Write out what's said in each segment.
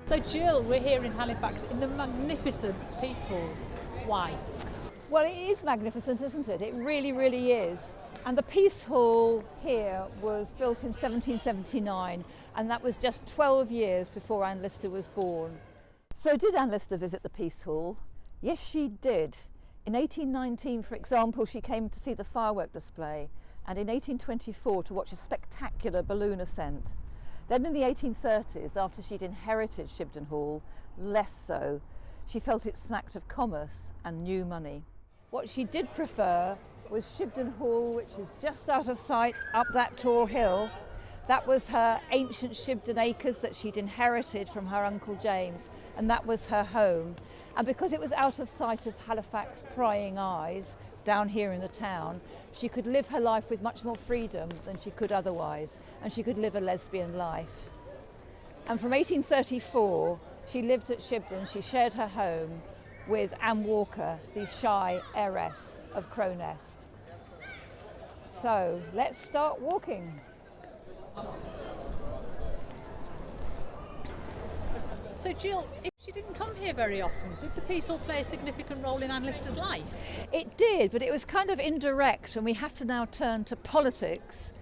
So Jill, we're here in Halifax in the magnificent Peace Hall. Why? Well, it is magnificent, isn't it? It really, really is. And the Peace Hall here was built in 1779, and that was just 12 years before Anne Lister was born. So did Anne Lister visit the Peace Hall? Yes, she did. In 1819, for example, she came to see the firework display, and in 1824 to watch a spectacular balloon ascent. Then in the 1830s, after she'd inherited Shibden Hall, less so. She felt it smacked of commerce and new money. What she did prefer was Shibden Hall, which is just out of sight up that tall hill. That was her ancient Shibden acres that she'd inherited from her Uncle James, and that was her home. And because it was out of sight of Halifax prying eyes down here in the town, she could live her life with much more freedom than she could otherwise, and she could live a lesbian life. And from 1834, she lived at Shibden. She shared her home with Anne Walker, the shy heiress of Crownest. So let's start walking. So Jill, if she didn't come here very often, did the Peace Hall play a significant role in Anne Lister's life? It did, but it was kind of indirect, and we have to now turn to politics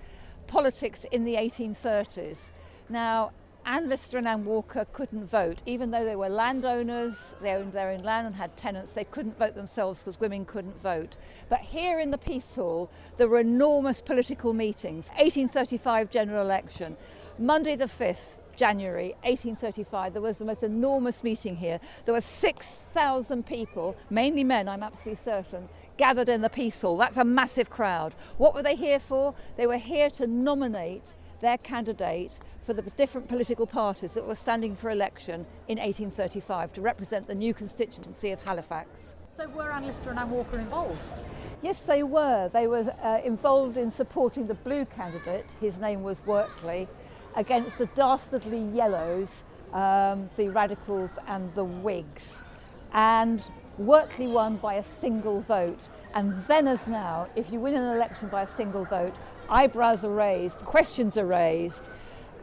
in the 1830s. Now, Anne Lister and Anne Walker couldn't vote, even though they were landowners, they owned their own land and had tenants. They couldn't vote themselves because women couldn't vote. But here in the Peace Hall, there were enormous political meetings. 1835 general election, Monday the 5th, January 1835, there was the most enormous meeting here. There were 6,000 people, mainly men, I'm absolutely certain, gathered in the Peace Hall. That's a massive crowd. What were they here for? They were here to nominate their candidate for the different political parties that were standing for election in 1835 to represent the new constituency of Halifax. So were Anne Lister and Anne Walker involved? Yes, they were. They were involved in supporting the blue candidate, his name was Wortley, against the dastardly yellows, the Radicals and the Whigs. And Wortley won by a single vote. And then as now, if you win an election by a single vote, eyebrows are raised, questions are raised,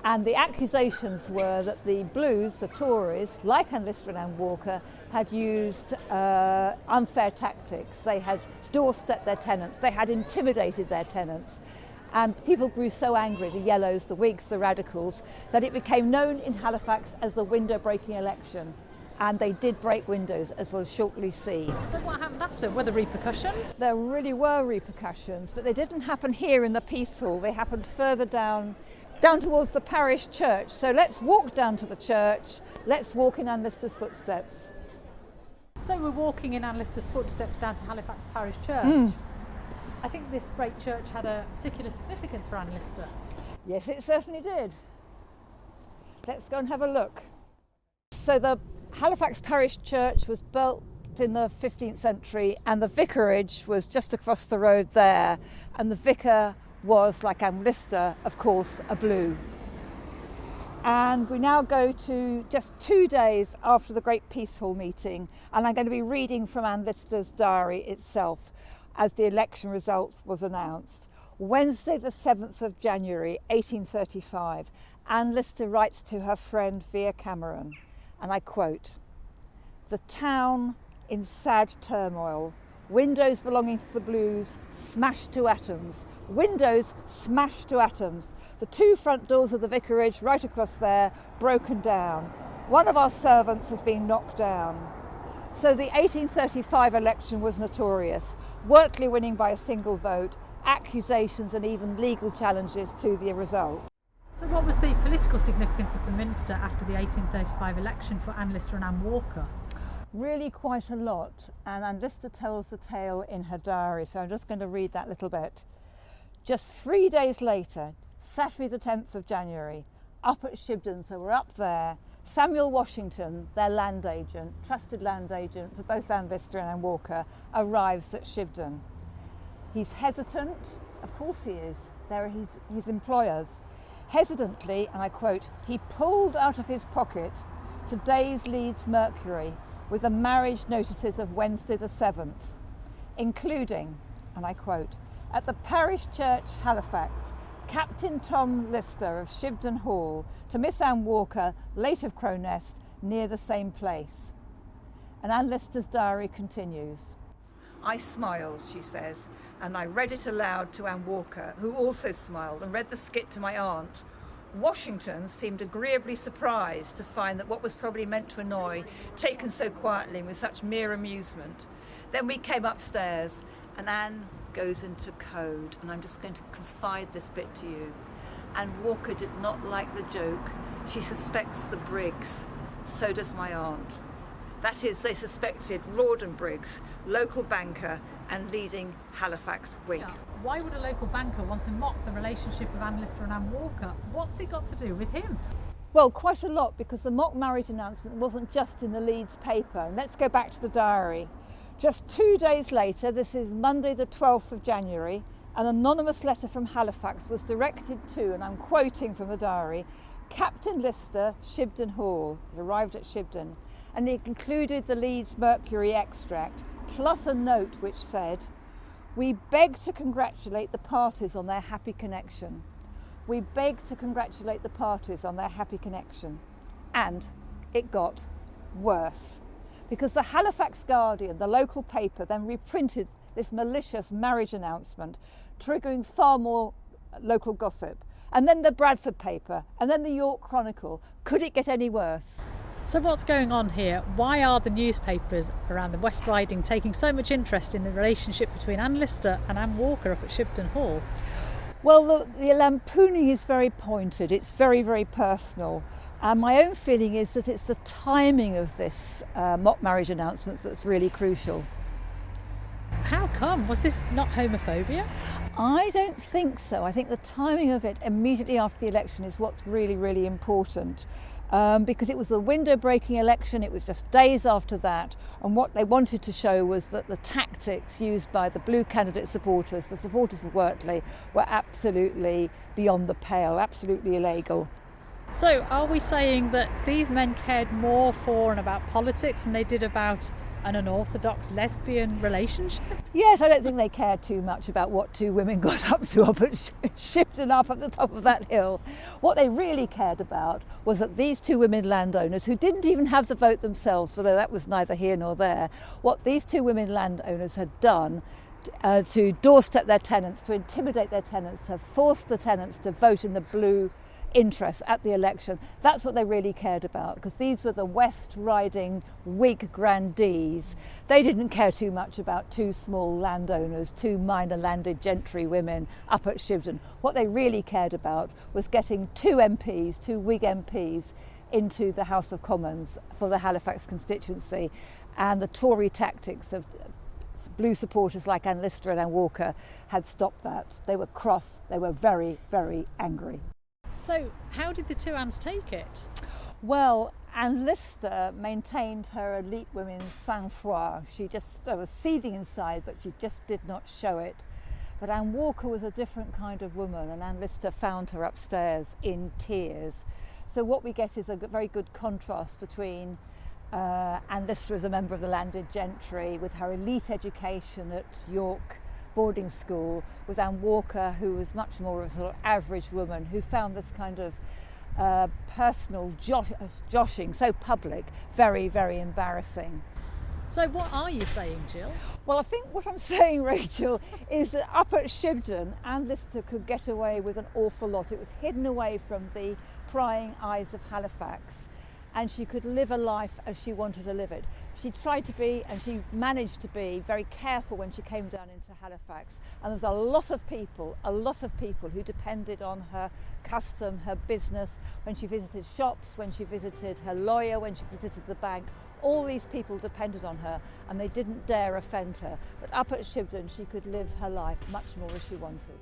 and the accusations were that the Blues, the Tories, like Anne Lister and Anne Walker, had used unfair tactics. They had doorstepped their tenants, they had intimidated their tenants. And people grew so angry, the Yellows, the Whigs, the Radicals, that it became known in Halifax as the window-breaking election. And they did break windows, as we'll shortly see. So what happened after? Were there repercussions? There really were repercussions, but they didn't happen here in the Peace Hall. They happened further down towards the parish church. So let's walk down to the church. Let's walk in Anne Lister's footsteps. So we're walking in Anne Lister's footsteps down to Halifax Parish Church. I think this great church had a particular significance for Anne Lister. Yes, it certainly did. Let's go and have a look. So the Halifax Parish Church was built in the 15th century, and the vicarage was just across the road there, and the vicar was, like Anne Lister, of course, a blue. And we now go to just 2 days after the Great Peace Hall meeting, and I'm going to be reading from Anne Lister's diary itself as the election result was announced. Wednesday the 7th of January 1835, Anne Lister writes to her friend Vere Cameron, and I quote, "The town in sad turmoil, windows belonging to the Blues smashed to atoms, windows smashed to atoms, the 2 front doors of the vicarage right across there broken down. One of our servants has been knocked down." So the 1835 election was notorious, Wortley winning by a single vote, accusations and even legal challenges to the result. So what was the political significance of the Minster after the 1835 election for Anne Lister and Anne Walker? Really quite a lot, and Anne Lister tells the tale in her diary, so I'm just going to read that little bit. Just 3 days later, Saturday the 10th of January, up at Shibden, so we're up there, Samuel Washington, their land agent, trusted land agent for both Anne Lister and Anne Walker, arrives at Shibden. He's hesitant, of course he is, they're his employers. Hesitantly, and I quote, he pulled out of his pocket today's Leeds Mercury with the marriage notices of Wednesday the 7th, including, and I quote, at the parish church Halifax, Captain Tom Lister of Shibden Hall to Miss Anne Walker, late of Crownest, near the same place. And Anne Lister's diary continues. I smiled, she says, and I read it aloud to Anne Walker, who also smiled and read the skit to my aunt. Washington seemed agreeably surprised to find that what was probably meant to annoy, taken so quietly and with such mere amusement. Then we came upstairs and Anne goes into code, and I'm just going to confide this bit to you. Anne Walker did not like the joke. She suspects the Briggs. So does my aunt. That is, they suspected Rawdon Briggs, local banker and leading Halifax Whig. Yeah. Why would a local banker want to mock the relationship of Anne Lister and Anne Walker? What's it got to do with him? Well, quite a lot, because the mock marriage announcement wasn't just in the Leeds paper. And let's go back to the diary. Just 2 days later, this is Monday the 12th of January, an anonymous letter from Halifax was directed to, and I'm quoting from the diary, Captain Lister, Shibden Hall. He arrived at Shibden, and it included the Leeds Mercury extract, plus a note which said, "We beg to congratulate the parties on their happy connection. We beg to congratulate the parties on their happy connection." And it got worse, because the Halifax Guardian, the local paper, then reprinted this malicious marriage announcement, triggering far more local gossip. And then the Bradford paper, and then the York Chronicle. Could it get any worse? So what's going on here? Why are the newspapers around the West Riding taking so much interest in the relationship between Anne Lister and Anne Walker up at Shibden Hall? Well, the lampooning is very pointed. It's very, very personal. And my own feeling is that it's the timing of this mock marriage announcement that's really crucial. How come? Was this not homophobia? I don't think so. I think the timing of it immediately after the election is what's really, really important. Because it was a window-breaking election, it was just days after that, and what they wanted to show was that the tactics used by the Blue candidate supporters, the supporters of Wortley, were absolutely beyond the pale, absolutely illegal. So are we saying that these men cared more for and about politics than they did about an unorthodox lesbian relationship? Yes, I don't think they cared too much about what two women got up to up at Shibden, up at the top of that hill. What they really cared about was that these two women landowners, who didn't even have the vote themselves, although that was neither here nor there, what these two women landowners had done to doorstep their tenants, to intimidate their tenants, to force the tenants to vote in the Blue interest at the election. That's what they really cared about, because these were the West Riding Whig grandees. They didn't care too much about two small landowners, two minor landed gentry women up at Shibden. What they really cared about was getting two Whig MPs into the House of Commons for the Halifax constituency, and the Tory tactics of Blue supporters like Anne Lister and Anne Walker had stopped that. They were cross, they were very, very angry. So how did the two Annes take it? Well, Anne Lister maintained her elite women's sang-froid. She just was seething inside, but she just did not show it. But Anne Walker was a different kind of woman, and Anne Lister found her upstairs in tears. So what we get is a very good contrast between Anne Lister as a member of the landed gentry with her elite education at York boarding school, with Anne Walker, who was much more of a sort of average woman, who found this kind of personal joshing so public very, very embarrassing. So what are you saying, Jill? Well, I think what I'm saying, Rachel, is that up at Shibden, Anne Lister could get away with an awful lot. It was hidden away from the prying eyes of Halifax, and she could live a life as she wanted to live it. She tried to be, and she managed to be, very careful when she came down into Halifax. And there's a lot of people who depended on her custom, her business, when she visited shops, when she visited her lawyer, when she visited the bank. All these people depended on her, and they didn't dare offend her. But up at Shibden, she could live her life much more as she wanted.